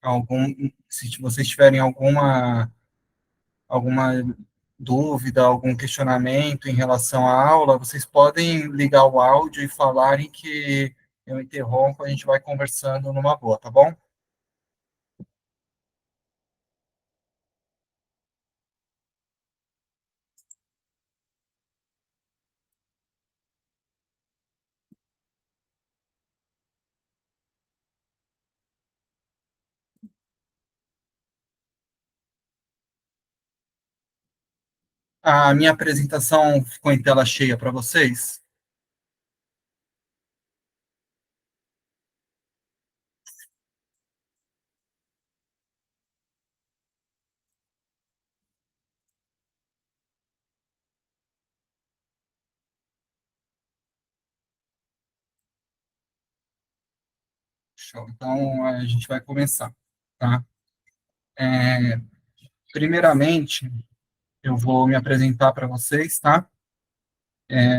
algum, se vocês tiverem alguma dúvida, algum questionamento em relação à aula, vocês podem ligar o áudio e falarem que eu interrompo, a gente vai conversando numa boa, tá bom? A minha apresentação ficou em tela cheia para vocês? Show. Então, a gente vai começar, tá? É, primeiramente, eu vou me apresentar para vocês, tá?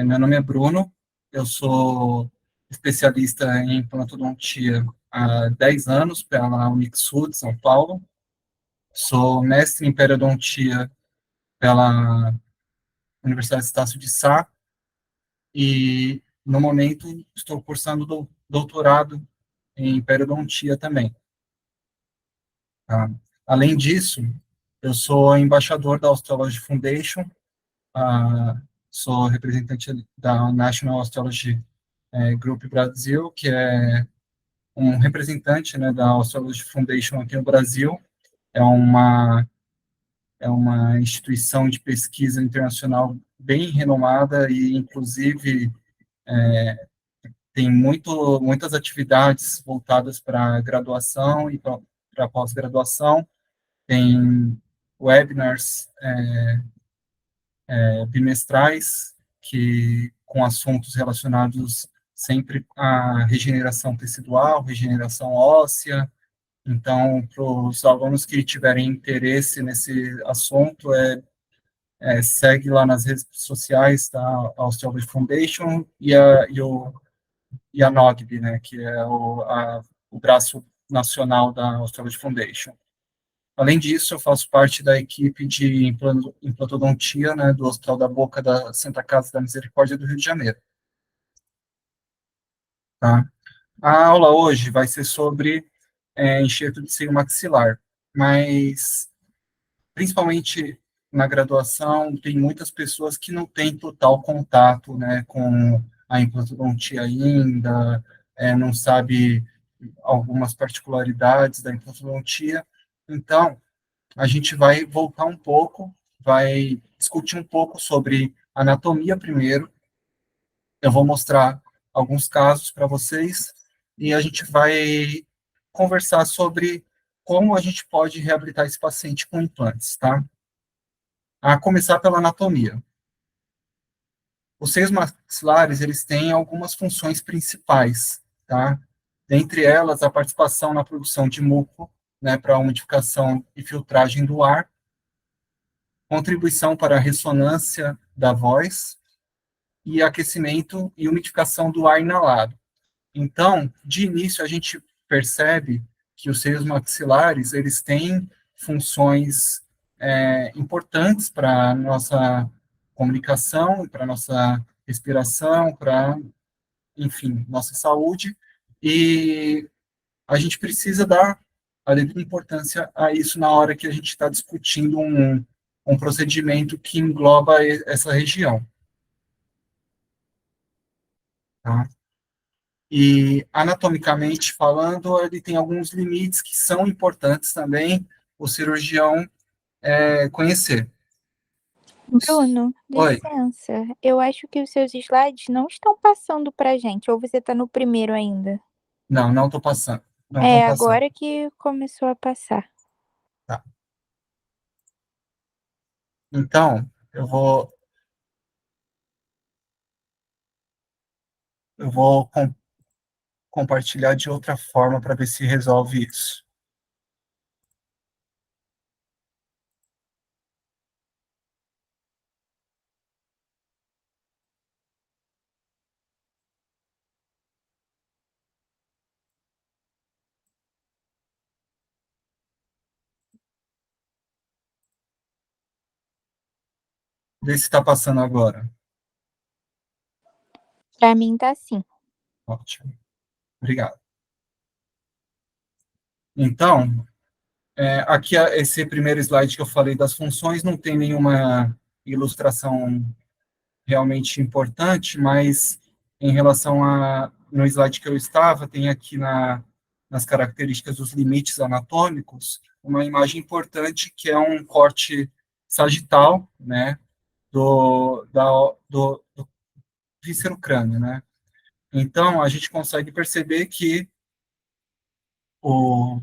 Meu nome é Bruno, eu sou especialista em implantodontia há 10 anos pela Unixud, São Paulo. Sou mestre em periodontia pela Universidade Estácio de Sá e, no momento, estou cursando doutorado em periodontia também, tá? Além disso, eu sou embaixador da Osteology Foundation, ah, sou representante da National Osteology Group Brasil, que é um representante, né, da Osteology Foundation aqui no Brasil. É uma, é uma instituição de pesquisa internacional bem renomada e, inclusive, tem muitas atividades voltadas para graduação e para pós-graduação. Tem webinars bimestrais que com assuntos relacionados sempre à regeneração tecidual, regeneração óssea. Então, para os alunos que tiverem interesse nesse assunto, segue lá nas redes sociais da Osteology Foundation e a NOGB, né, que é o braço nacional da Osteology Foundation. Além disso, eu faço parte da equipe de implantodontia, né, do Hospital da Boca da Santa Casa da Misericórdia do Rio de Janeiro. Tá? A aula hoje vai ser sobre enxerto de seio maxilar, mas principalmente na graduação tem muitas pessoas que não têm total contato, né, com a implantodontia ainda, não sabe algumas particularidades da implantodontia. Então, a gente vai voltar um pouco, vai discutir um pouco sobre anatomia primeiro. Eu vou mostrar alguns casos para vocês e a gente vai conversar sobre como a gente pode reabilitar esse paciente com implantes, tá? A começar pela anatomia. Os seios maxilares, eles têm algumas funções principais, tá? Dentre elas, a participação na produção de muco, né, para a umidificação e filtragem do ar, contribuição para a ressonância da voz e aquecimento e umidificação do ar inalado. Então, de início, a gente percebe que os seios maxilares, eles têm funções importantes para a nossa comunicação, para a nossa respiração, para, enfim, nossa saúde, e a gente precisa dar a devida importância a isso na hora que a gente está discutindo um procedimento que engloba essa região, tá? E, anatomicamente falando, ele tem alguns limites que são importantes também o cirurgião conhecer. Bruno, Oi, licença. Eu acho que os seus slides não estão passando pra gente, ou você tá no primeiro ainda? não estou passando, não estão É, passando. agora que começou a passar. Tá. Então, eu vou compartilhar de outra forma para ver se resolve isso. Vê se está passando agora. Para mim tá sim. Ótimo. Obrigado. Então, aqui esse primeiro slide que eu falei das funções não tem nenhuma ilustração realmente importante, mas em relação no slide que eu estava, tem aqui nas características dos limites anatômicos, uma imagem importante que é um corte sagital, né, do víscero-crânio, né? Então, a gente consegue perceber que o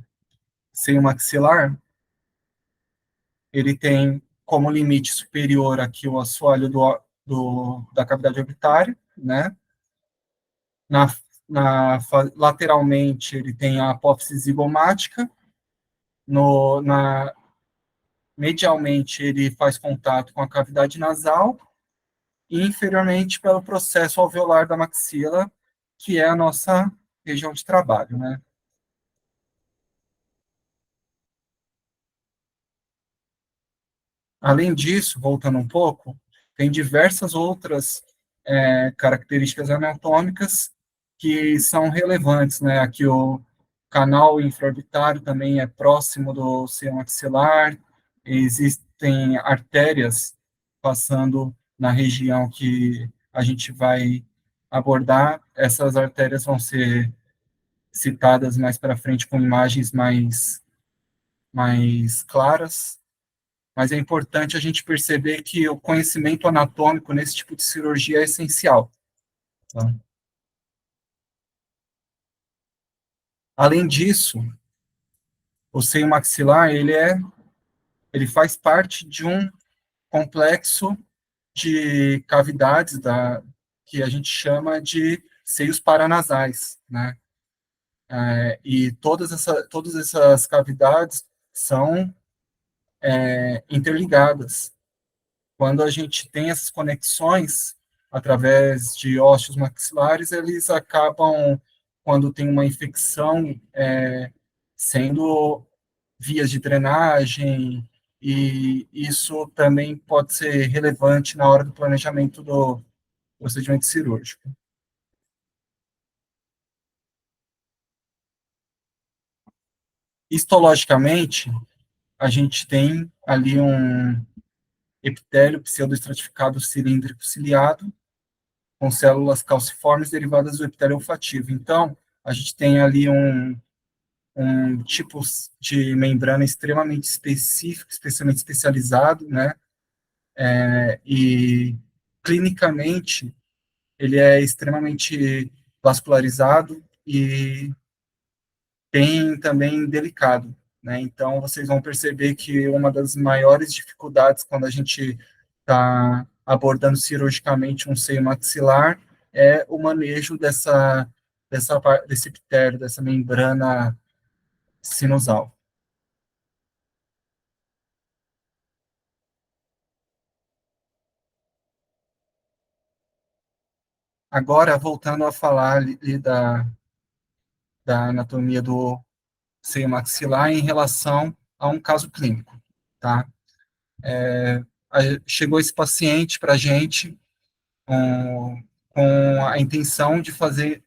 seio maxilar, ele tem como limite superior aqui o assoalho da cavidade orbitária, né? Na, lateralmente, ele tem a apófise zigomática. Medialmente, ele faz contato com a cavidade nasal. E inferiormente, pelo processo alveolar da maxila, que é a nossa região de trabalho, né? Além disso, voltando um pouco, tem diversas outras características anatômicas que são relevantes, né? Aqui o canal infraorbitário também é próximo do seio maxilar, existem artérias passando na região que a gente vai abordar, essas artérias vão ser citadas mais para frente com imagens mais claras, mas é importante a gente perceber que o conhecimento anatômico nesse tipo de cirurgia é essencial. Tá? Além disso, o seio maxilar, ele faz parte de um complexo de cavidades que a gente chama de seios paranasais, né? E todas essas cavidades são interligadas. Quando a gente tem essas conexões através de ósseos maxilares, eles acabam, quando tem uma infecção, sendo vias de drenagem, e isso também pode ser relevante na hora do planejamento do procedimento cirúrgico. Histologicamente, a gente tem ali um epitélio pseudoestratificado cilíndrico ciliado, com células calciformes derivadas do epitélio olfativo. Então, a gente tem ali um tipo de membrana extremamente específico, especialmente especializado, né? E clinicamente ele é extremamente vascularizado e bem também delicado, né? Então, vocês vão perceber que uma das maiores dificuldades quando a gente está abordando cirurgicamente um seio maxilar é o manejo desse epitélio, dessa membrana sinusal. Agora, voltando a falar ali da anatomia do seio maxilar em relação a um caso clínico, tá? Chegou esse paciente para a gente com a intenção de fazer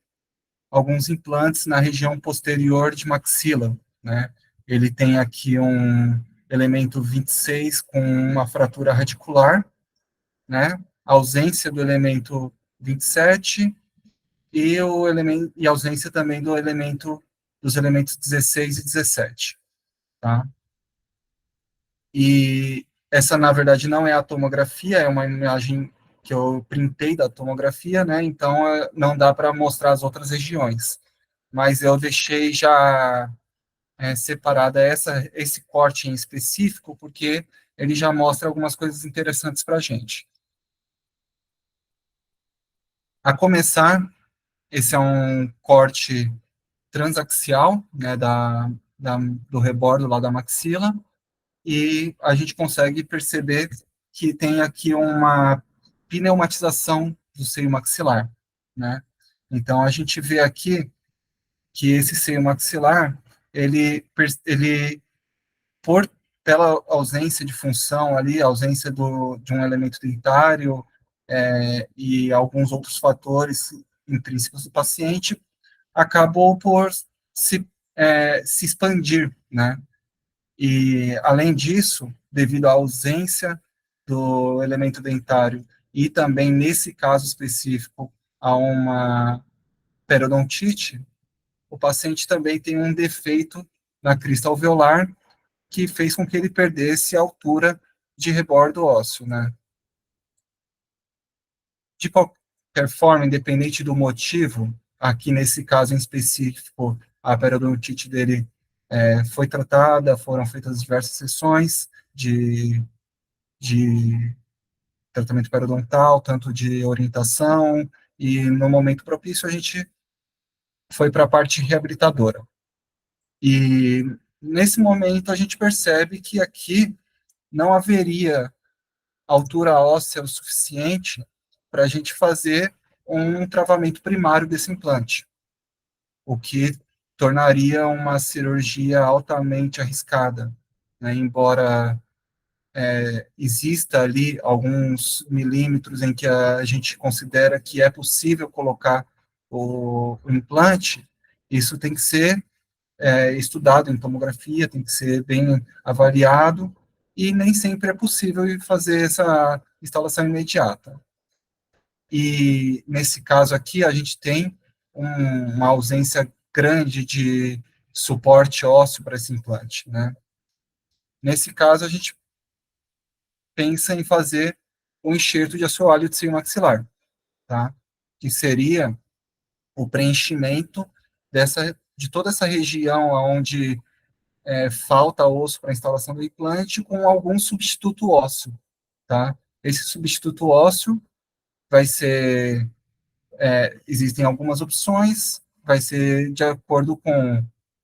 alguns implantes na região posterior de maxila, né? Ele tem aqui um elemento 26 com uma fratura radicular, né? Ausência do elemento 27 e ausência também dos elementos 16 e 17, tá? E essa, na verdade, não é a tomografia, é uma imagem que eu printei da tomografia, né? Então, não dá para mostrar as outras regiões. Mas eu deixei já separada esse corte em específico, porque ele já mostra algumas coisas interessantes para a gente. A começar, esse é um corte transaxial, né, do rebordo lá da maxila, e a gente consegue perceber que tem aqui uma pneumatização do seio maxilar, né? Então, a gente vê aqui que esse seio maxilar, ele por pela ausência de função ali, ausência de um elemento dentário, e alguns outros fatores intrínsecos do paciente, acabou por se, se expandir, né? E, além disso, devido à ausência do elemento dentário e também, nesse caso específico, a uma periodontite, o paciente também tem um defeito na crista alveolar que fez com que ele perdesse a altura de rebordo ósseo, né? De qualquer forma, independente do motivo, aqui nesse caso em específico, a periodontite dele foi tratada, foram feitas diversas sessões de tratamento periodontal, tanto de orientação, e no momento propício a gente foi para a parte reabilitadora. E nesse momento a gente percebe que aqui não haveria altura óssea o suficiente para a gente fazer um travamento primário desse implante, o que tornaria uma cirurgia altamente arriscada, né? Embora exista ali alguns milímetros em que a gente considera que é possível colocar o implante, isso tem que ser estudado em tomografia, tem que ser bem avaliado, e nem sempre é possível fazer essa instalação imediata. E, nesse caso aqui, a gente tem uma ausência grande de suporte ósseo para esse implante, né? Nesse caso, a gente pensa em fazer um enxerto de assoalho de seio maxilar, tá? Que seria o preenchimento de toda essa região onde falta osso para a instalação do implante com algum substituto ósseo, tá? Esse substituto ósseo vai ser, existem algumas opções, vai ser de acordo com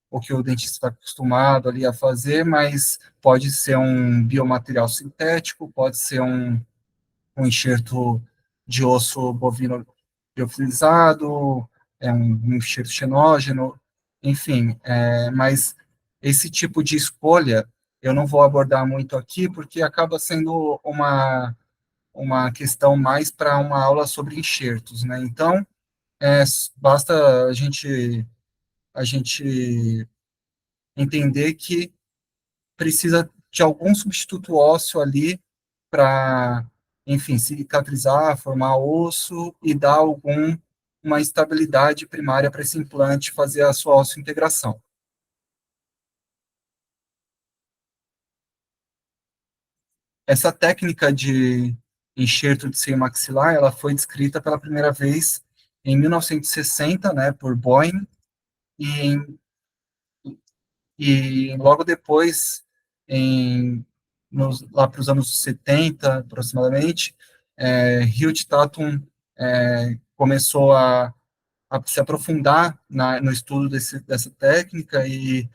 o que o dentista está acostumado ali a fazer, mas pode ser um biomaterial sintético, pode ser um enxerto de osso bovino liofilizado, um enxerto xenógeno, enfim, mas esse tipo de escolha eu não vou abordar muito aqui, porque acaba sendo uma questão mais para uma aula sobre enxertos, né? Então, basta a gente entender que precisa de algum substituto ósseo ali para, enfim, cicatrizar, formar osso e dar uma estabilidade primária para esse implante fazer a sua osseointegração. Essa técnica de enxerto de seio maxilar, ela foi descrita pela primeira vez em 1960, né, por Boyne, e, e logo depois, lá para os anos 70, aproximadamente, Hugh Tatum começou a se aprofundar no estudo dessa técnica e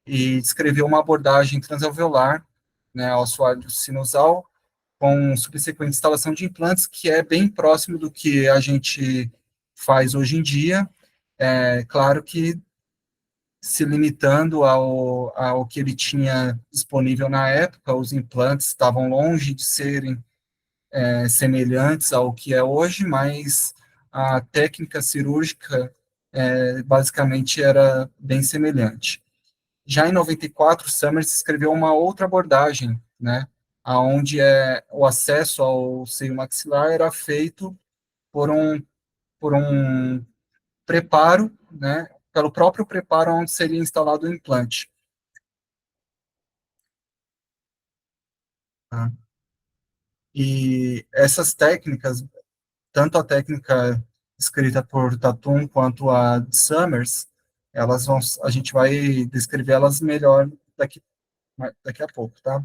descreveu uma abordagem transalveolar, né, ao assoalho sinusal, com subsequente instalação de implantes, que é bem próximo do que a gente faz hoje em dia. Claro que se limitando ao que ele tinha disponível na época, os implantes estavam longe de serem semelhantes ao que é hoje, mas a técnica cirúrgica basicamente era bem semelhante. Já em 94, Summers escreveu uma outra abordagem, né, aonde o acesso ao seio maxilar era feito por um preparo, né, pelo próprio preparo onde seria instalado o implante. Tá? E essas técnicas, tanto a técnica escrita por Tatum quanto a de Summers, a gente vai descrever elas melhor daqui a pouco, tá?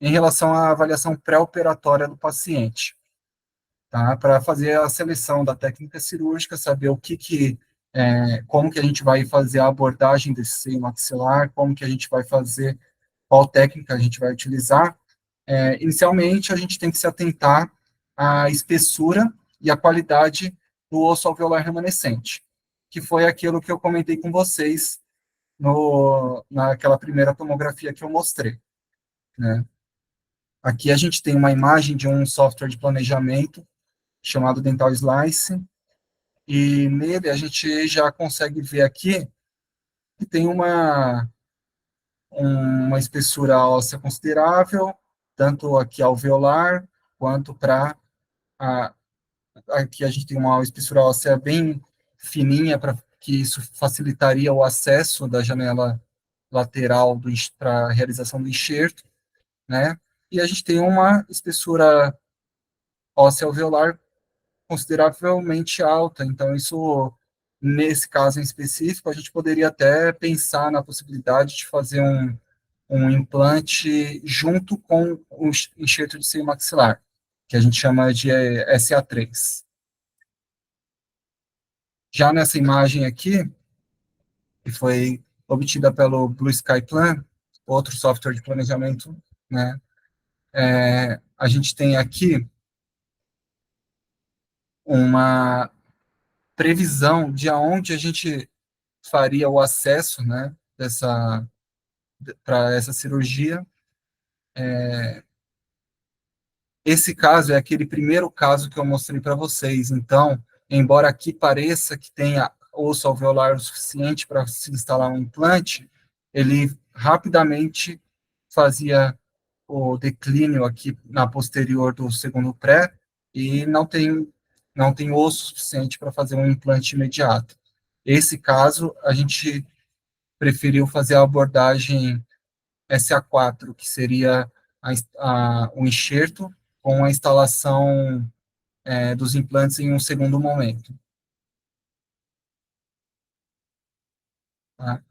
Em relação à avaliação pré-operatória do paciente, tá? Para fazer a seleção da técnica cirúrgica, saber como que a gente vai fazer a abordagem desse seio maxilar, como que a gente vai fazer, qual técnica a gente vai utilizar. Inicialmente, a gente tem que se atentar à espessura e à qualidade do osso alveolar remanescente, que foi aquilo que eu comentei com vocês naquela primeira tomografia que eu mostrei, né? Aqui a gente tem uma imagem de um software de planejamento chamado Dental Slice, e nele a gente já consegue ver aqui que tem uma espessura óssea considerável, tanto aqui alveolar, quanto para aqui a gente tem uma espessura óssea bem fininha, para que isso facilitaria o acesso da janela lateral para a realização do enxerto, né? E a gente tem uma espessura óssea alveolar consideravelmente alta, então isso, nesse caso em específico, a gente poderia até pensar na possibilidade de fazer um implante junto com o enxerto de seio maxilar, que a gente chama de SA3. Já nessa imagem aqui, que foi obtida pelo Blue Sky Plan, outro software de planejamento, né, a gente tem aqui uma previsão de aonde a gente faria o acesso, né, para essa cirurgia. Esse caso é aquele primeiro caso que eu mostrei para vocês. Então, embora aqui pareça que tenha osso alveolar o suficiente para se instalar um implante, ele rapidamente fazia o declínio aqui na posterior do segundo pré e não tem osso suficiente para fazer um implante imediato. Esse caso, a gente preferiu fazer a abordagem SA4, que seria o enxerto com a instalação dos implantes em um segundo momento. Tá?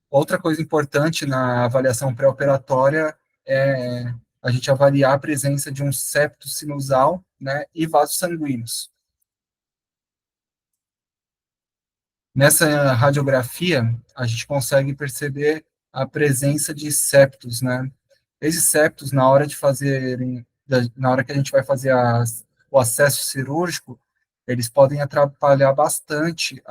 Outra coisa importante na avaliação pré-operatória é a gente avaliar a presença de um septo sinusal, né, e vasos sanguíneos. Nessa radiografia, a gente consegue perceber a presença de septos, né? Esses septos, na hora que a gente vai fazer o acesso cirúrgico, eles podem atrapalhar bastante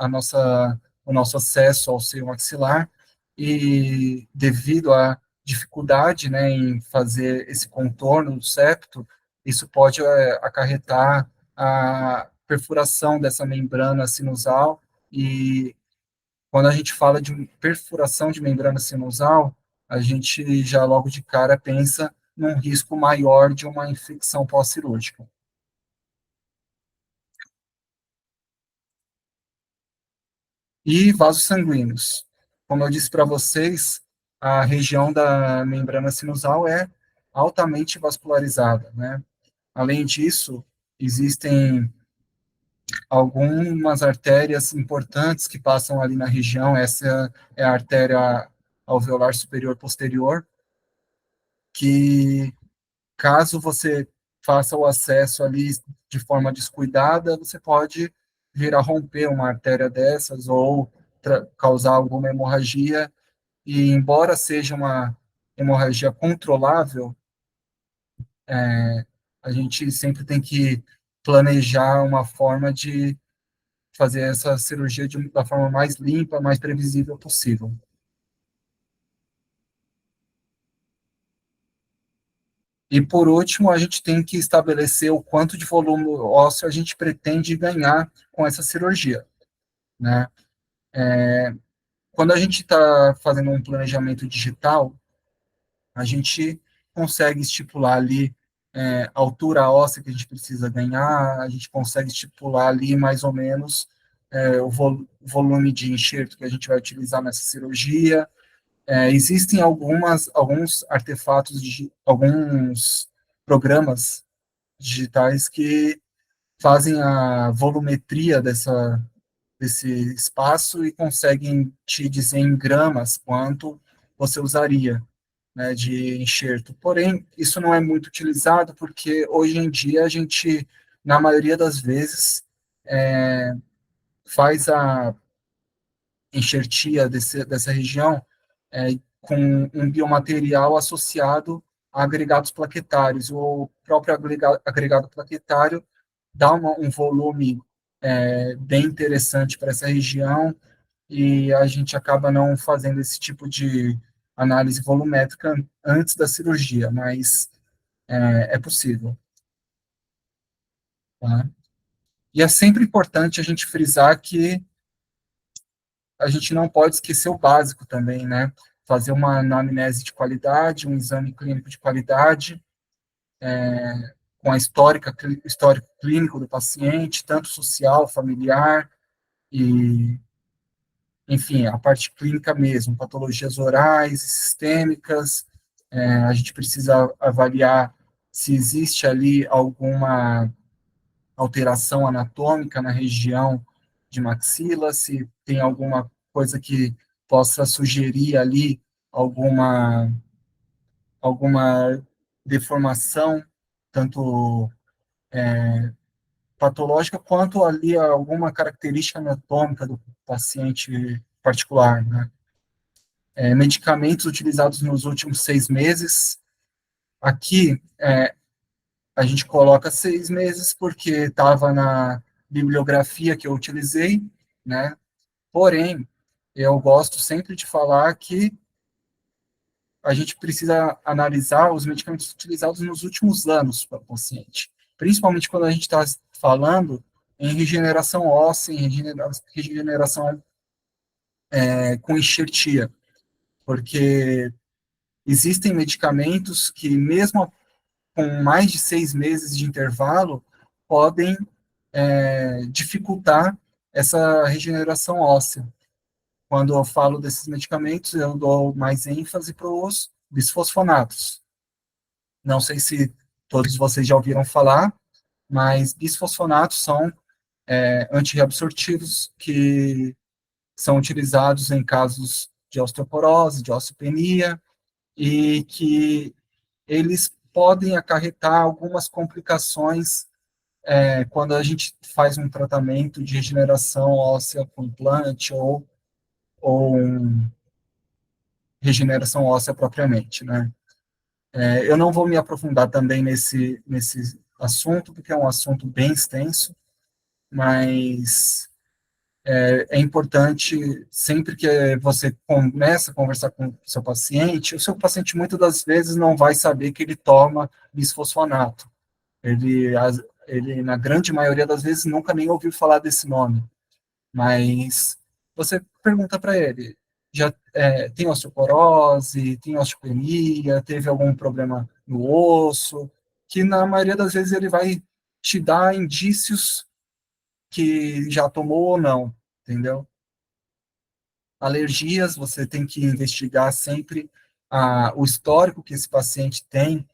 o nosso acesso ao seio maxilar, e devido à dificuldade, né, em fazer esse contorno do septo, isso pode acarretar a perfuração dessa membrana sinusal. E quando a gente fala de perfuração de membrana sinusal, a gente já logo de cara pensa num risco maior de uma infecção pós-cirúrgica. E vasos sanguíneos. Como eu disse para vocês, a região da membrana sinusal é altamente vascularizada, né? Além disso, existem algumas artérias importantes que passam ali na região. Essa é a artéria alveolar superior posterior, que caso você faça o acesso ali de forma descuidada, você pode vir a romper uma artéria dessas ou causar alguma hemorragia. E embora seja uma hemorragia controlável, a gente sempre tem que planejar uma forma de fazer essa cirurgia da forma mais limpa, mais previsível possível. E, por último, a gente tem que estabelecer o quanto de volume ósseo a gente pretende ganhar com essa cirurgia, né? Quando a gente está fazendo um planejamento digital, a gente consegue estipular ali a altura óssea que a gente precisa ganhar, a gente consegue estipular ali mais ou menos volume de enxerto que a gente vai utilizar nessa cirurgia. Existem alguns artefatos, alguns programas digitais que fazem a volumetria desse espaço e conseguem te dizer em gramas quanto você usaria, né, de enxerto. Porém, isso não é muito utilizado porque hoje em dia a gente, na maioria das vezes, faz a enxertia dessa região com um biomaterial associado a agregados plaquetários. O próprio agregado plaquetário dá um volume bem interessante para essa região, e a gente acaba não fazendo esse tipo de análise volumétrica antes da cirurgia, mas é possível, tá? E é sempre importante a gente frisar que a gente não pode esquecer o básico também, né? Fazer uma anamnese de qualidade, um exame clínico de qualidade, com a histórico clínico do paciente, tanto social, familiar e, enfim, a parte clínica mesmo, patologias orais, sistêmicas. A gente precisa avaliar se existe ali alguma alteração anatômica na região de maxila, se tem alguma coisa que possa sugerir ali alguma, alguma deformação, tanto patológica, quanto ali alguma característica anatômica do paciente particular, né? Medicamentos utilizados nos últimos 6 meses, aqui a gente coloca 6 meses porque estava na bibliografia que eu utilizei, né? Porém, eu gosto sempre de falar que a gente precisa analisar os medicamentos utilizados nos últimos anos para o paciente, principalmente quando a gente está falando em regeneração óssea, em regeneração com enxertia, porque existem medicamentos que, mesmo com mais de 6 meses de intervalo, podem dificultar essa regeneração óssea. Quando eu falo desses medicamentos, eu dou mais ênfase para os bisfosfonatos. Não sei se todos vocês já ouviram falar, mas bisfosfonatos são antirreabsortivos que são utilizados em casos de osteoporose, de osteopenia, e que eles podem acarretar algumas complicações quando a gente faz um tratamento de regeneração óssea com implante ou regeneração óssea propriamente, né? Eu não vou me aprofundar também nesse assunto, porque é um assunto bem extenso, mas é importante, sempre que você começa a conversar com o seu paciente muitas das vezes não vai saber que ele toma bisfosfonato. Ele, ele, na grande maioria das vezes, nunca nem ouviu falar desse nome. Mas você pergunta para ele, já tem osteoporose, tem osteopenia, teve algum problema no osso, que na maioria das vezes ele vai te dar indícios que já tomou ou não, entendeu? Alergias, você tem que investigar sempre o histórico que esse paciente tem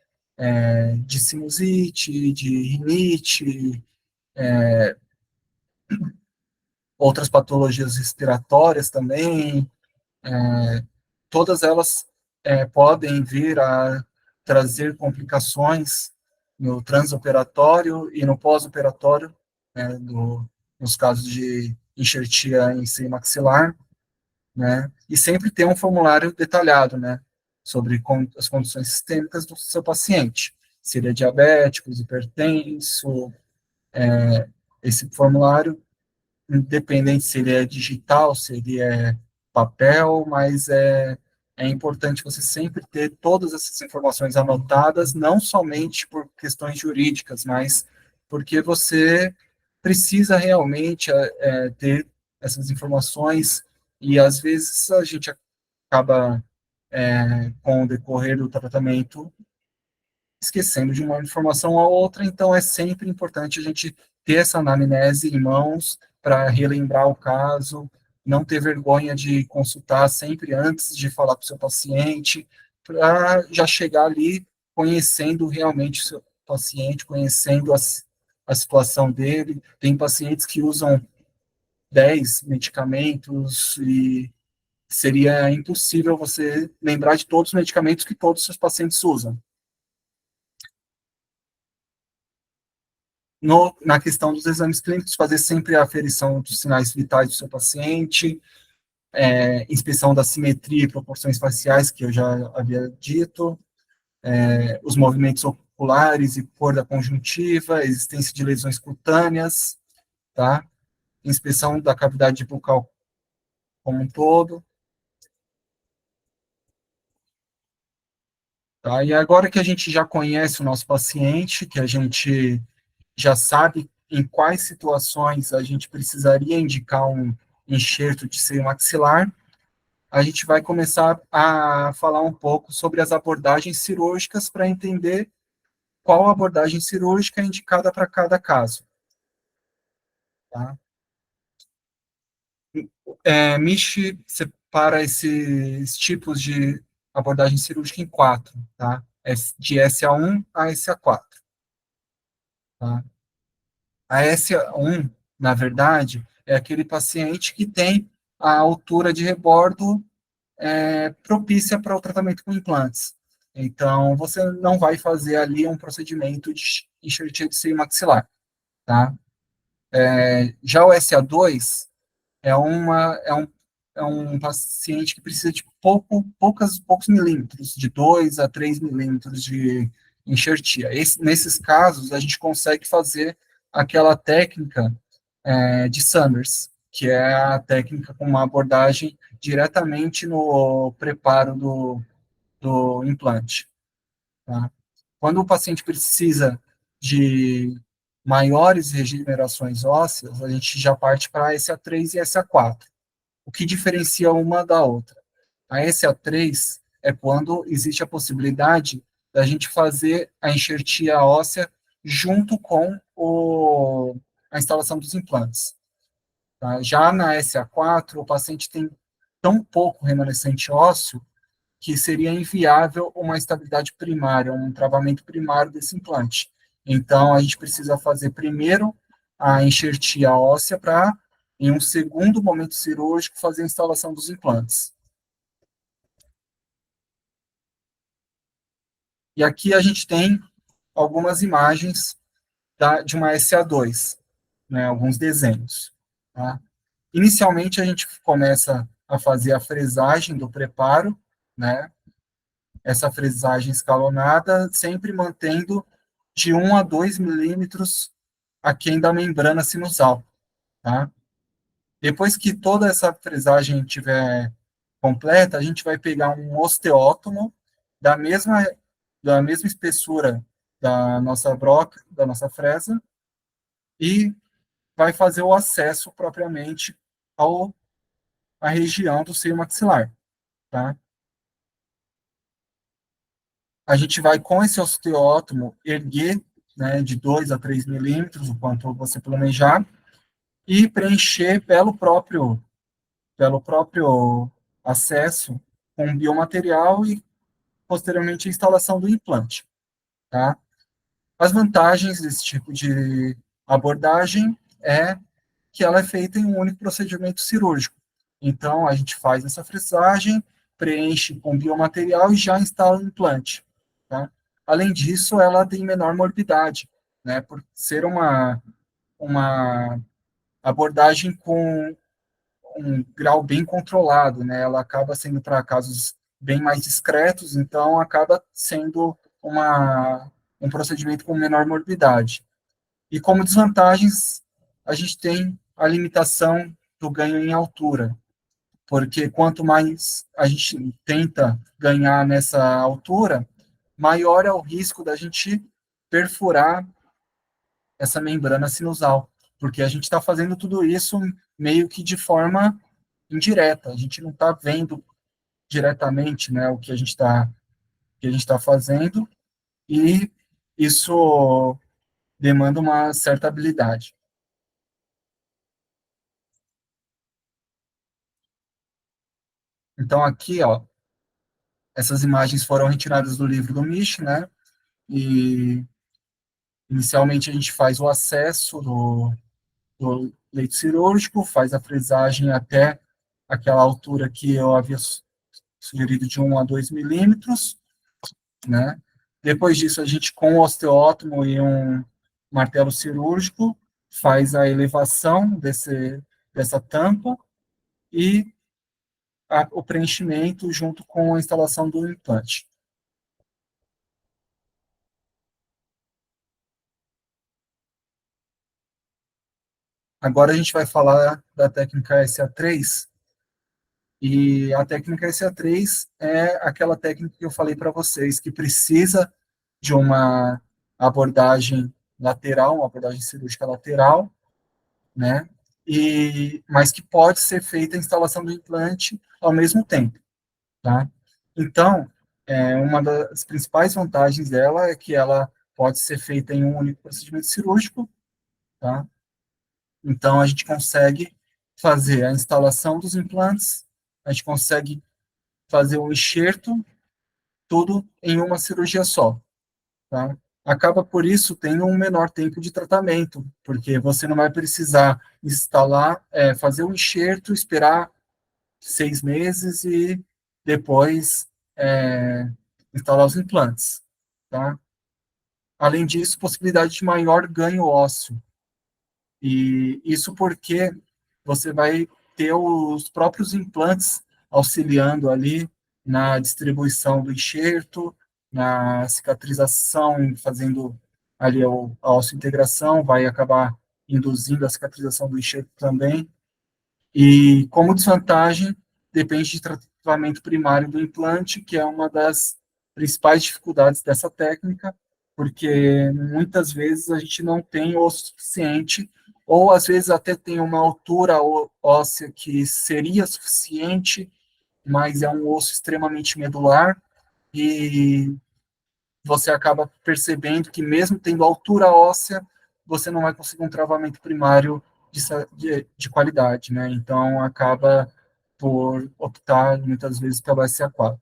de sinusite, de rinite, outras patologias respiratórias também, todas elas podem vir a trazer complicações no transoperatório e no pós-operatório, né, nos casos de enxertia em seio maxilar, né, e sempre ter um formulário detalhado, né, sobre as condições sistêmicas do seu paciente, se ele é diabético, hipertenso, esse formulário independente se ele é digital, se ele é papel, mas é importante você sempre ter todas essas informações anotadas, não somente por questões jurídicas, mas porque você precisa realmente ter essas informações e às vezes a gente acaba, com o decorrer do tratamento, esquecendo de uma informação ou outra, então é sempre importante a gente ter essa anamnese em mãos para relembrar o caso, não ter vergonha de consultar sempre antes de falar com o seu paciente, para já chegar ali conhecendo realmente o seu paciente, conhecendo a situação dele. Tem pacientes que usam 10 medicamentos e seria impossível você lembrar de todos os medicamentos que todos os seus pacientes usam. Na questão dos exames clínicos, fazer sempre a aferição dos sinais vitais do seu paciente, inspeção da simetria e proporções faciais, que eu já havia dito, os movimentos oculares e cor da conjuntiva, existência de lesões cutâneas, tá? Inspeção da cavidade bucal como um todo. Tá? E agora que a gente já conhece o nosso paciente, que a gente já sabe em quais situações a gente precisaria indicar um enxerto de seio maxilar, a gente vai começar a falar um pouco sobre as abordagens cirúrgicas para entender qual abordagem cirúrgica é indicada para cada caso. Tá? Misch separa esses tipos de abordagem cirúrgica em quatro, tá? De SA1 a SA4. Tá? A SA1, na verdade, é aquele paciente que tem a altura de rebordo propícia para o tratamento com implantes. Então, você não vai fazer ali um procedimento de enxertia de seio maxilar, tá? Já o SA2 é um paciente que precisa de poucos milímetros, de 2 a 3 milímetros de enxertia. Nesses casos, a gente consegue fazer aquela técnica de Sanders, que é a técnica com uma abordagem diretamente no preparo do implante. Tá? Quando o paciente precisa de maiores regenerações ósseas, a gente já parte para SA3 e SA4. O que diferencia uma da outra? A SA3 é quando existe a possibilidade da gente fazer a enxertia óssea junto com a instalação dos implantes. Tá? Já na SA4, o paciente tem tão pouco remanescente ósseo que seria inviável uma estabilidade primária, um travamento primário desse implante. Então, a gente precisa fazer primeiro a enxertia óssea para, em um segundo momento cirúrgico, fazer a instalação dos implantes. E aqui a gente tem algumas imagens de uma SA2, né, alguns desenhos. Tá? Inicialmente, a gente começa a fazer a fresagem do preparo, né, essa fresagem escalonada, sempre mantendo de 1 a 2 milímetros aquém da membrana sinusal. Tá? Depois que toda essa fresagem estiver completa, a gente vai pegar um osteótomo da mesma, da mesma espessura da nossa broca, da nossa fresa, e vai fazer o acesso propriamente à região do seio maxilar. Tá? A gente vai, com esse osteótomo, erguer, né, de 2 a 3 milímetros, o quanto você planejar, e preencher pelo próprio acesso com biomaterial e, posteriormente, a instalação do implante. Tá? As vantagens desse tipo de abordagem é que ela é feita em um único procedimento cirúrgico. Então, a gente faz essa fresagem, preenche com biomaterial e já instala o implante. Tá? Além disso, ela tem menor morbidade, né, por ser uma abordagem com um grau bem controlado, né, ela acaba sendo para casos bem mais discretos, então acaba sendo um procedimento com menor morbidade. E como desvantagens, a gente tem a limitação do ganho em altura, porque quanto mais a gente tenta ganhar nessa altura, maior é o risco da gente perfurar essa membrana sinusal, porque a gente está fazendo tudo isso meio que de forma indireta, a gente não está vendo diretamente, né, o que a gente tá fazendo, e isso demanda uma certa habilidade. Então, aqui, ó, essas imagens foram retiradas do livro do Misch, né? E inicialmente a gente faz o acesso do leito cirúrgico, faz a fresagem até aquela altura que eu havia sugerido de 1 a 2 milímetros, né? Depois disso, a gente, com o osteótomo e um martelo cirúrgico, faz a elevação dessa tampa e o preenchimento junto com a instalação do implante. Agora a gente vai falar da técnica SA3, E a técnica SA3 é aquela técnica que eu falei para vocês, que precisa de uma abordagem lateral, uma abordagem cirúrgica lateral, né? Mas que pode ser feita a instalação do implante ao mesmo tempo, tá? Então, uma das principais vantagens dela é que ela pode ser feita em um único procedimento cirúrgico, tá? Então, a gente consegue fazer a instalação dos implantes, a gente consegue fazer o enxerto, tudo em uma cirurgia só, tá? Acaba por isso tendo um menor tempo de tratamento, porque você não vai precisar instalar, fazer o enxerto, esperar 6 meses e depois instalar os implantes, tá? Além disso, possibilidade de maior ganho ósseo. E isso porque você vai ter os próprios implantes auxiliando ali na distribuição do enxerto, na cicatrização, fazendo ali a osso-integração, vai acabar induzindo a cicatrização do enxerto também. E como desvantagem, depende de tratamento primário do implante, que é uma das principais dificuldades dessa técnica, porque muitas vezes a gente não tem osso suficiente, ou às vezes até tem uma altura óssea que seria suficiente, mas é um osso extremamente medular, e você acaba percebendo que mesmo tendo altura óssea, você não vai conseguir um travamento primário de qualidade, né? Então, acaba por optar, muitas vezes, pela SA4.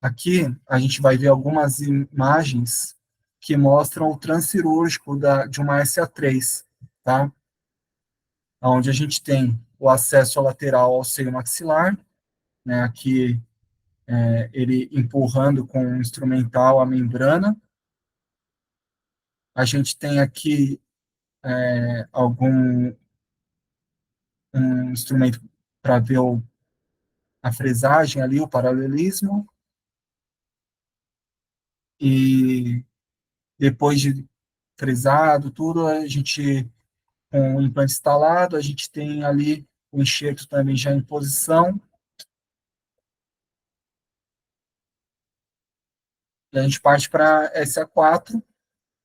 Aqui, a gente vai ver algumas imagens que mostram o transcirúrgico de uma SA3, tá? Onde a gente tem o acesso lateral ao seio maxilar, né? Aqui, ele empurrando com o instrumental a membrana. A gente tem aqui algum um instrumento para ver a fresagem ali, o paralelismo, e depois de fresado tudo, a gente, com o implante instalado, a gente tem ali o enxerto também já em posição, e a gente parte para SA4,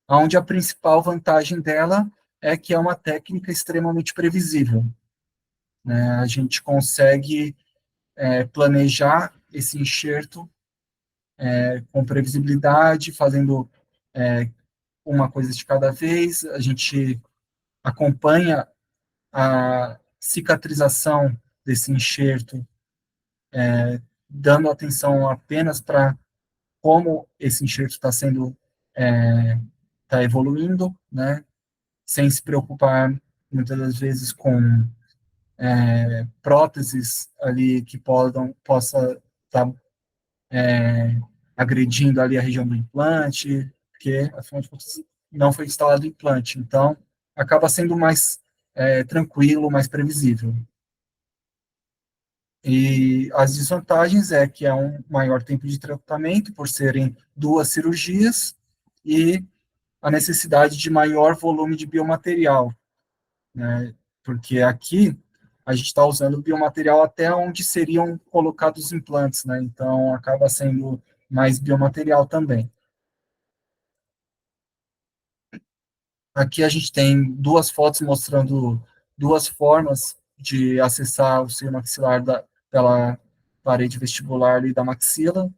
onde a principal vantagem dela é que é uma técnica extremamente previsível, né? A gente consegue planejar esse enxerto com previsibilidade, fazendo uma coisa de cada vez, a gente acompanha a cicatrização desse enxerto, dando atenção apenas para como esse enxerto está sendo, está evoluindo, né, sem se preocupar muitas das vezes com próteses ali que possa estar agredindo ali a região do implante, porque, afinal de contas, não foi instalado implante. Então, acaba sendo mais tranquilo, mais previsível. E as desvantagens é que é um maior tempo de tratamento, por serem duas cirurgias, e a necessidade de maior volume de biomaterial, né? Porque aqui a gente está usando biomaterial até onde seriam colocados os implantes, né? Então, acaba sendo mais biomaterial também. Aqui a gente tem duas fotos mostrando duas formas de acessar o seio maxilar pela parede vestibular ali da maxila.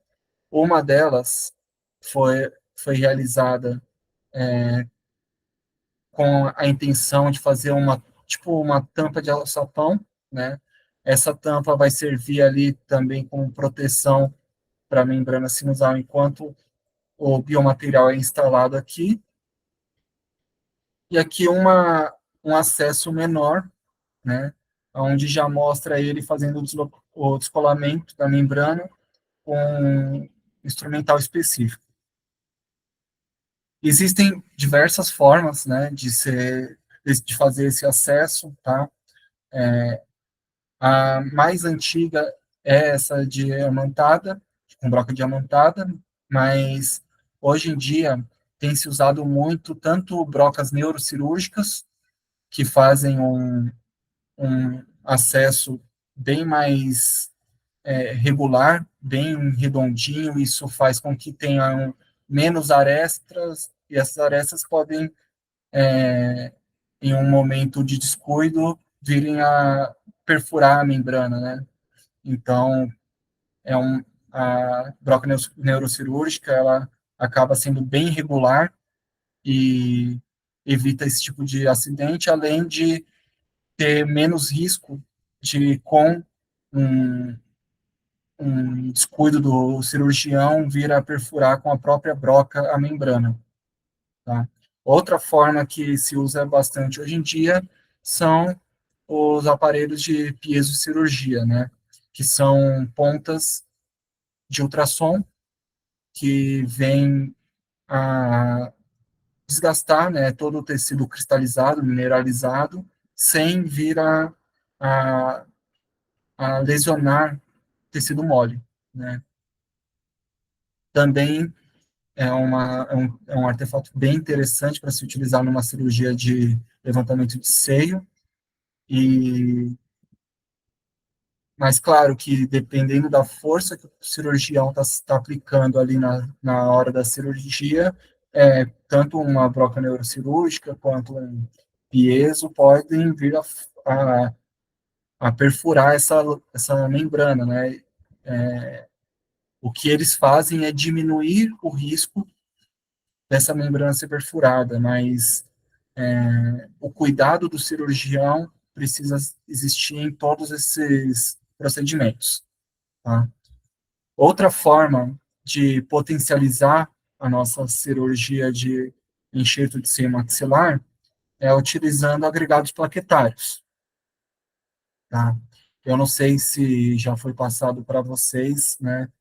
Uma delas foi realizada com a intenção de fazer tipo uma tampa de alçapão, né? Essa tampa vai servir ali também como proteção para a membrana sinusal enquanto o biomaterial é instalado aqui. E aqui um acesso menor, né, onde já mostra ele fazendo o descolamento da membrana com um instrumental específico. Existem diversas formas, né, de fazer esse acesso, tá? A mais antiga é essa de diamantada, com broca diamantada, mas hoje em dia tem se usado muito tanto brocas neurocirúrgicas, que fazem acesso bem mais regular, bem redondinho. Isso faz com que tenham menos arestas, e essas arestas podem, em um momento de descuido, virem a perfurar a membrana, né? Então, a broca neurocirúrgica, ela acaba sendo bem regular e evita esse tipo de acidente, além de ter menos risco de, com um, um descuido do cirurgião, vir a perfurar com a própria broca a membrana. Tá? Outra forma que se usa bastante hoje em dia são os aparelhos de piezocirurgia, né? Que são pontas de ultrassom que vêm a desgastar, né, todo o tecido cristalizado, mineralizado, sem vir a, a lesionar tecido mole, né? Também é um artefato bem interessante para se utilizar numa cirurgia de levantamento de seio, e, mas claro que dependendo da força que o cirurgião está aplicando ali na hora da cirurgia, tanto uma broca neurocirúrgica quanto um piezo podem vir a perfurar essa membrana, né? O que eles fazem é diminuir o risco dessa membrana ser perfurada, mas o cuidado do cirurgião precisa existir em todos esses procedimentos. Tá? Outra forma de potencializar a nossa cirurgia de enxerto de seio maxilar é utilizando agregados plaquetários. Tá? Eu não sei se já foi passado para vocês, né,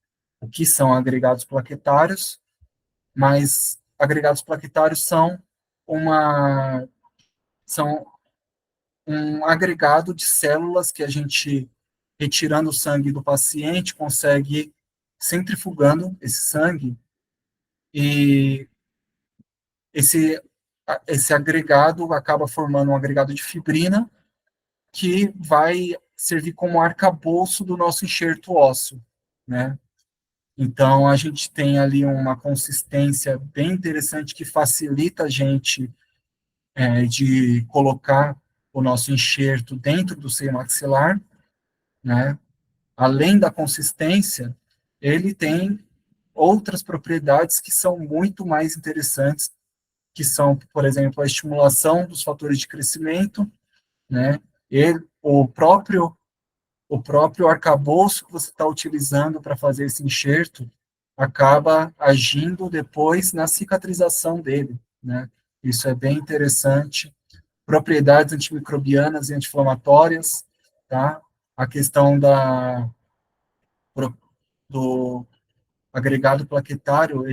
o que são agregados plaquetários, mas agregados plaquetários uma, são um agregado de células que a gente, retirando o sangue do paciente, consegue centrifugando esse sangue, e esse, esse agregado acaba formando um agregado de fibrina que vai servir como arcabouço do nosso enxerto ósseo, né? Então, a gente tem ali uma consistência bem interessante que facilita a gente de colocar o nosso enxerto dentro do seio maxilar, né? Além da consistência, ele tem outras propriedades que são muito mais interessantes, que são, por exemplo, a estimulação dos fatores de crescimento, né? O próprio arcabouço que você está utilizando para fazer esse enxerto acaba agindo depois na cicatrização dele, né? Isso é bem interessante. Propriedades antimicrobianas e anti-inflamatórias, tá? A questão do agregado plaquetário,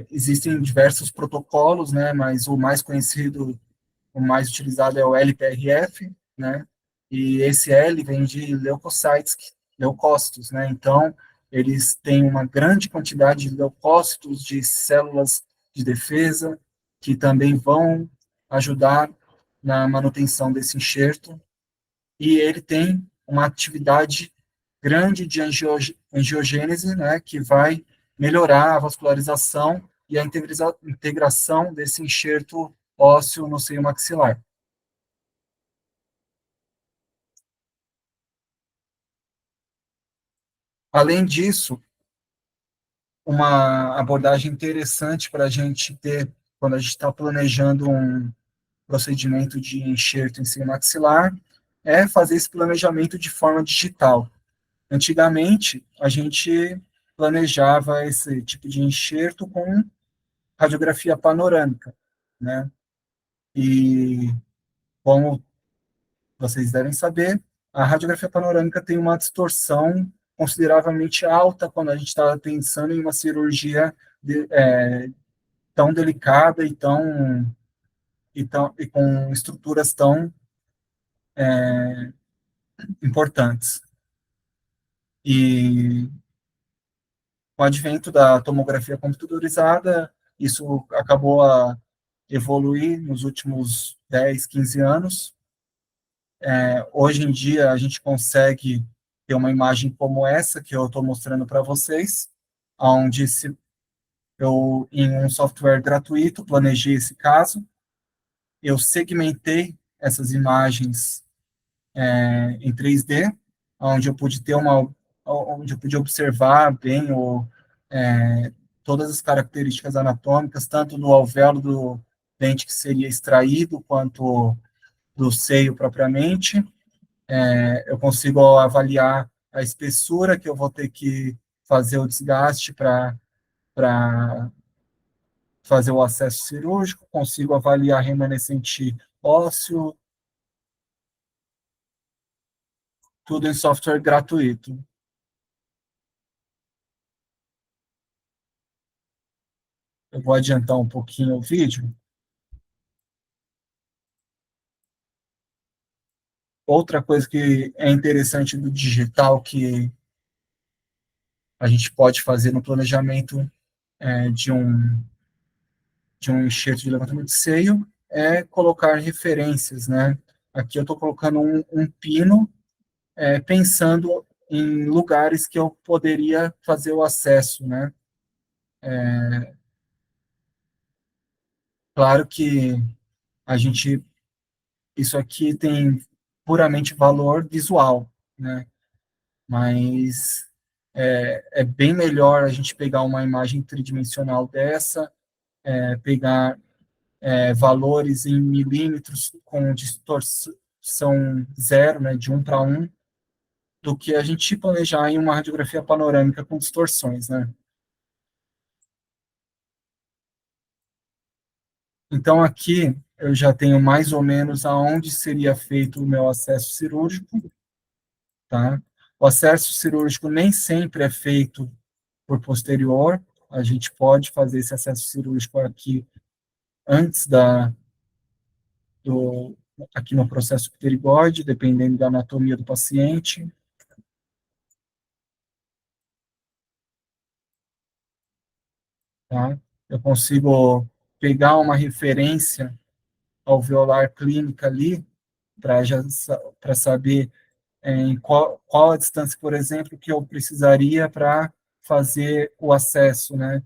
existem diversos protocolos, né? Mas o mais conhecido, o mais utilizado é o LPRF, né? E esse L vem de leucocites, leucócitos, né? Então, eles têm uma grande quantidade de leucócitos, de células de defesa, que também vão ajudar na manutenção desse enxerto, e ele tem uma atividade grande de angiogênese, né, que vai melhorar a vascularização e a integração desse enxerto ósseo no seio maxilar. Além disso, uma abordagem interessante para a gente ter quando a gente está planejando um procedimento de enxerto em seio maxilar é fazer esse planejamento de forma digital. Antigamente, a gente planejava esse tipo de enxerto com radiografia panorâmica, né? E, como vocês devem saber, a radiografia panorâmica tem uma distorção consideravelmente alta quando a gente está pensando em uma cirurgia tão delicada e com estruturas tão importantes. E com o advento da tomografia computadorizada, isso acabou a evoluir nos últimos 10, 15 anos, Hoje em dia, a gente consegue ter uma imagem como essa que eu estou mostrando para vocês, onde eu, em um software gratuito, planejei esse caso, eu segmentei essas imagens em 3D, onde eu pude observar bem todas as características anatômicas, tanto do alvéolo do dente que seria extraído, quanto do seio propriamente. Eu consigo avaliar a espessura que eu vou ter que fazer o desgaste para fazer o acesso cirúrgico, consigo avaliar remanescente ósseo, tudo em software gratuito. Eu vou adiantar um pouquinho o vídeo. Outra coisa que é interessante do digital que a gente pode fazer no planejamento é, de um de um enxerto de levantamento de seio é colocar referências, né? Aqui eu estou colocando um pino, pensando em lugares que eu poderia fazer o acesso, né? Claro que a gente, isso aqui tem puramente valor visual, né? Mas é bem melhor a gente pegar uma imagem tridimensional dessa, pegar valores em milímetros com distorção zero, né, de 1 para 1, do que a gente planejar em uma radiografia panorâmica com distorções, né? Então, aqui eu já tenho mais ou menos aonde seria feito o meu acesso cirúrgico, tá? O acesso cirúrgico nem sempre é feito por posterior, a gente pode fazer esse acesso cirúrgico aqui antes do, aqui no processo pterigóide, dependendo da anatomia do paciente, tá? Eu consigo pegar uma referência alveolar clínica ali, para saber em qual a distância, por exemplo, que eu precisaria para fazer o acesso, né?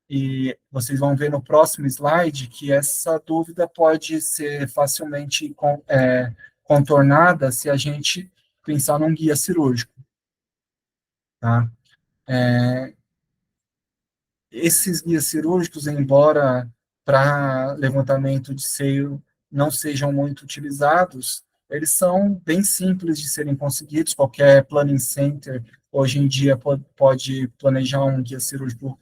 E vocês vão ver no próximo slide que essa dúvida pode ser facilmente contornada se a gente pensar num guia cirúrgico, tá? Esses guias cirúrgicos, embora para levantamento de seio não sejam muito utilizados, eles são bem simples de serem conseguidos. Qualquer planning center hoje em dia pode planejar um guia cirúrgico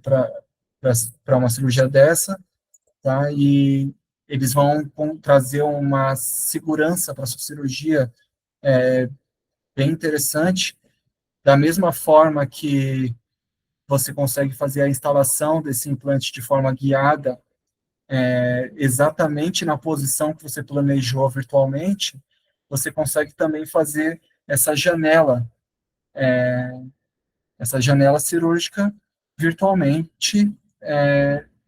para uma cirurgia dessa, tá? E eles vão trazer uma segurança para a sua cirurgia bem interessante, da mesma forma que você consegue fazer a instalação desse implante de forma guiada, exatamente na posição que você planejou virtualmente, você consegue também fazer essa janela, essa janela cirúrgica virtualmente,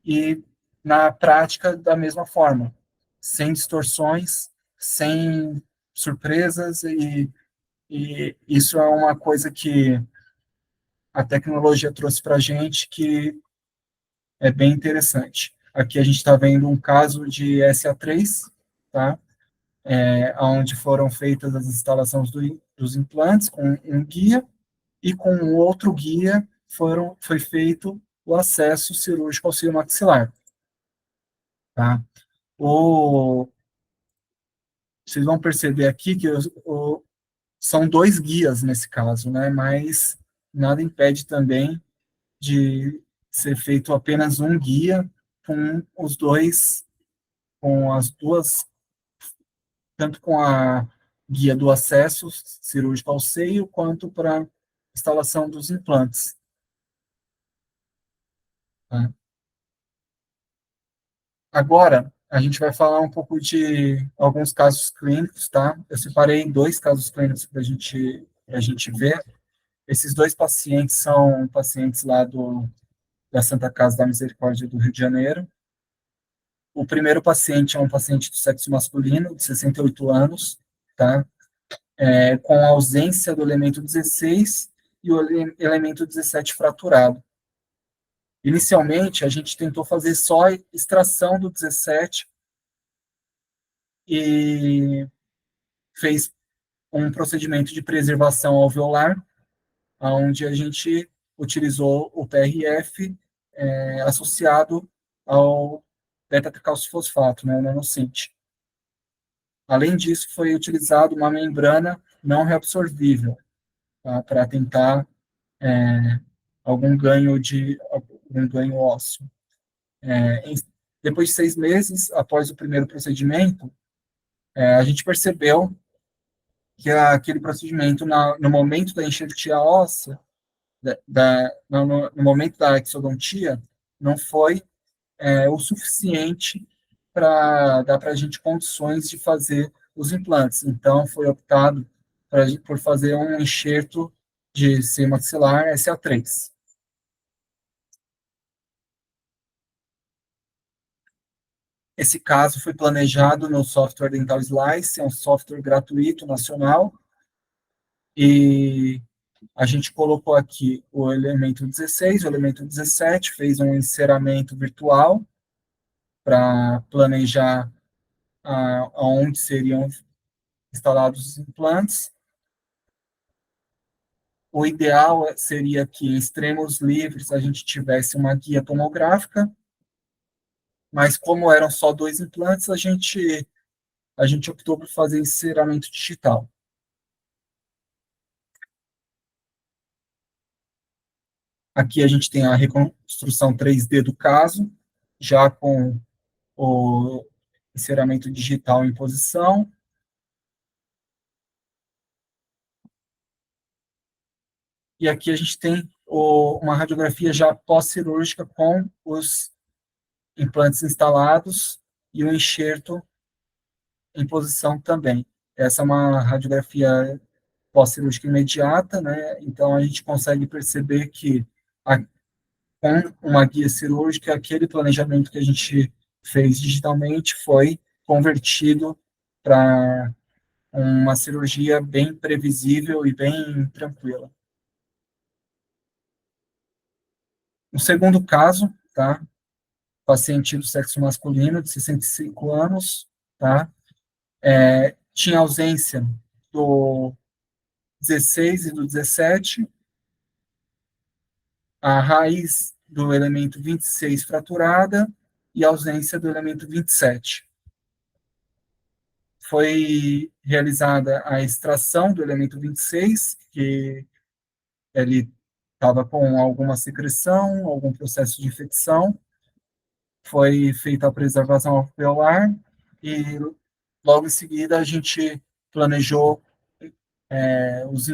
e na prática da mesma forma, sem distorções, sem surpresas, e isso é uma coisa que a tecnologia trouxe para a gente que é bem interessante. Aqui a gente está vendo um caso de SA3, tá? Onde foram feitas as instalações dos implantes com um guia, e com um outro guia foi feito o acesso cirúrgico ao seio maxilar, tá? O, Vocês vão perceber aqui que são dois guias nesse caso, né? Mas nada impede também de ser feito apenas um guia com os dois, com as duas, tanto com a guia do acesso cirúrgico ao seio, quanto para instalação dos implantes, tá? Agora, a gente vai falar um pouco de alguns casos clínicos, tá? Eu separei dois casos clínicos para a gente ver. Esses dois pacientes são pacientes lá da Santa Casa da Misericórdia do Rio de Janeiro. O primeiro paciente é um paciente do sexo masculino, de 68 anos, tá? Com ausência do elemento 16 e o elemento 17 fraturado. Inicialmente, a gente tentou fazer só extração do 17 e fez um procedimento de preservação alveolar, onde a gente utilizou o PRF associado ao beta-calcifosfato, né, o nanocint. Além disso, foi utilizado uma membrana não reabsorvível, tá, para tentar algum ganho ósseo. Depois de 6 meses, após o primeiro procedimento, a gente percebeu que aquele procedimento, no momento da enxertia óssea, no momento da exodontia, não foi o suficiente para dar para a gente condições de fazer os implantes. Então, foi optado por fazer um enxerto de seio maxilar SA3. Esse caso foi planejado no software Dental Slice, é um software gratuito nacional, e a gente colocou aqui o elemento 16, o elemento 17, fez um enceramento virtual para planejar aonde seriam instalados os implantes. O ideal seria que em extremos livres a gente tivesse uma guia tomográfica, mas como eram só 2 implantes, a gente optou por fazer enceramento digital. Aqui a gente tem a reconstrução 3D do caso, já com o enceramento digital em posição. E aqui a gente tem uma radiografia já pós-cirúrgica com os implantes instalados e o enxerto em posição também. Essa é uma radiografia pós-cirúrgica imediata, né? Então a gente consegue perceber que com uma guia cirúrgica, aquele planejamento que a gente fez digitalmente foi convertido para uma cirurgia bem previsível e bem tranquila. O segundo caso, tá? Paciente do sexo masculino, de 65 anos, tá? Tinha ausência do 16 e do 17, a raiz do elemento 26 fraturada e a ausência do elemento 27. Foi realizada a extração do elemento 26, que ele estava com alguma secreção, algum processo de infecção. Foi feita a preservação alveolar e logo em seguida a gente planejou os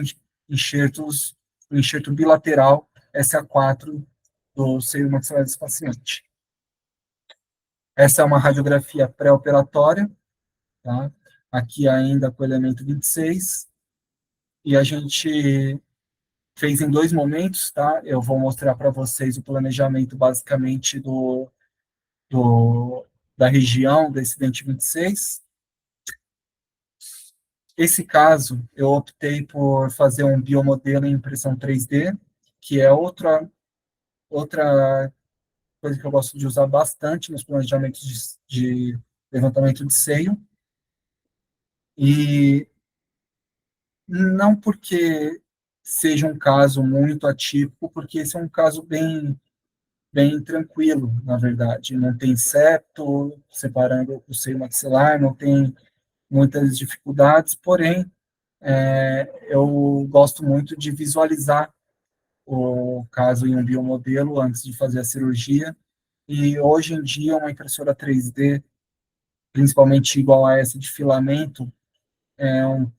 enxertos, o enxerto bilateral SA4 do seio maxilar desse paciente. Essa é uma radiografia pré-operatória, tá? Aqui ainda com o elemento 26, e a gente fez em 2 momentos, tá? Eu vou mostrar para vocês o planejamento basicamente da região desse dente 26. Esse caso, eu optei por fazer um biomodelo em impressão 3D, que é outra coisa que eu gosto de usar bastante nos planejamentos de levantamento de seio. E não porque seja um caso muito atípico, porque esse é um caso bem tranquilo, na verdade. Não tem septo separando o seio maxilar, não tem muitas dificuldades, porém, eu gosto muito de visualizar o caso em um biomodelo antes de fazer a cirurgia, e hoje em dia uma impressora 3D, principalmente igual a essa de filamento, é, um,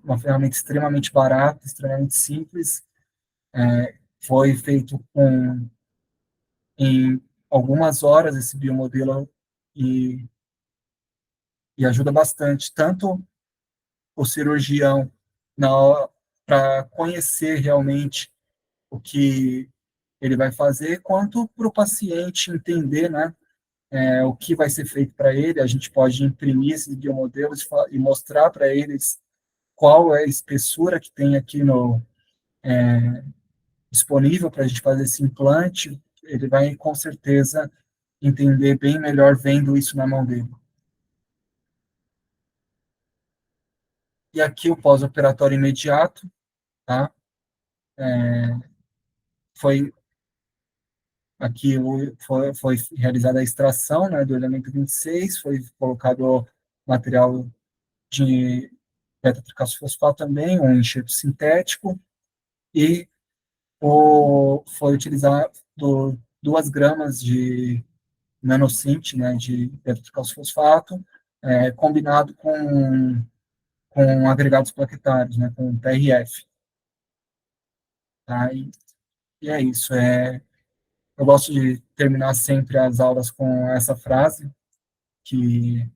uma ferramenta extremamente barata, extremamente simples, foi feito em algumas horas esse biomodelo e, e ajuda bastante, tanto o cirurgião para conhecer realmente o que ele vai fazer, quanto para o paciente entender, né, o que vai ser feito para ele, a gente pode imprimir esses biomodelos e mostrar para eles qual é a espessura que tem aqui no disponível para a gente fazer esse implante, ele vai com certeza entender bem melhor vendo isso na mão dele. E aqui o pós-operatório imediato, tá? Foi aqui foi realizada a extração, né, do elemento 26, foi colocado material de beta-tricalcifosfato também, um enxerto sintético, e foi utilizado 2 gramas de nanosint, né, de beta-tricalcifosfato, combinado com agregados plaquetários, né, com PRF. Tá? E é isso. Eu gosto de terminar sempre as aulas com essa frase, que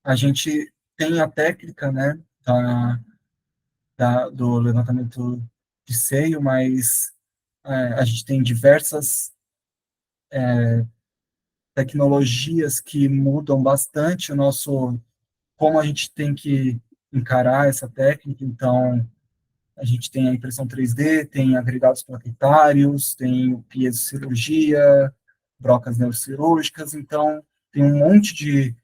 a gente tem a técnica, né, do levantamento de seio, mas a gente tem diversas tecnologias que mudam bastante o nosso, como a gente tem que encarar essa técnica. Então, a gente tem a impressão 3D, tem agregados plaquetários, tem o piezocirurgia, brocas neurocirúrgicas, então tem um monte de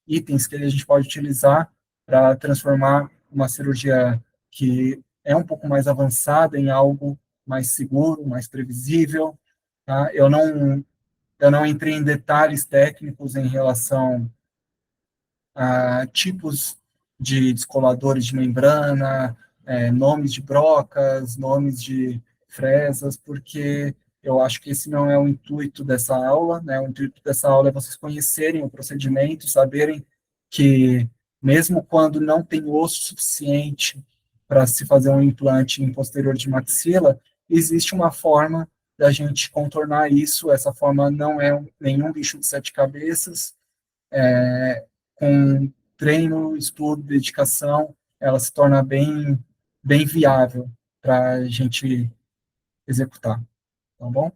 itens que a gente pode utilizar para transformar uma cirurgia que é um pouco mais avançada em algo mais seguro, mais previsível. Tá? Eu não entrei em detalhes técnicos em relação tipos de descoladores de membrana, nomes de brocas, nomes de fresas, porque eu acho que esse não é o intuito dessa aula, né? O intuito dessa aula é vocês conhecerem o procedimento, saberem que mesmo quando não tem osso suficiente para se fazer um implante em posterior de maxila, existe uma forma da gente contornar isso. Essa forma não é nenhum bicho de 7 cabeças, com treino, estudo, dedicação, ela se torna bem viável para a gente executar, tá bom?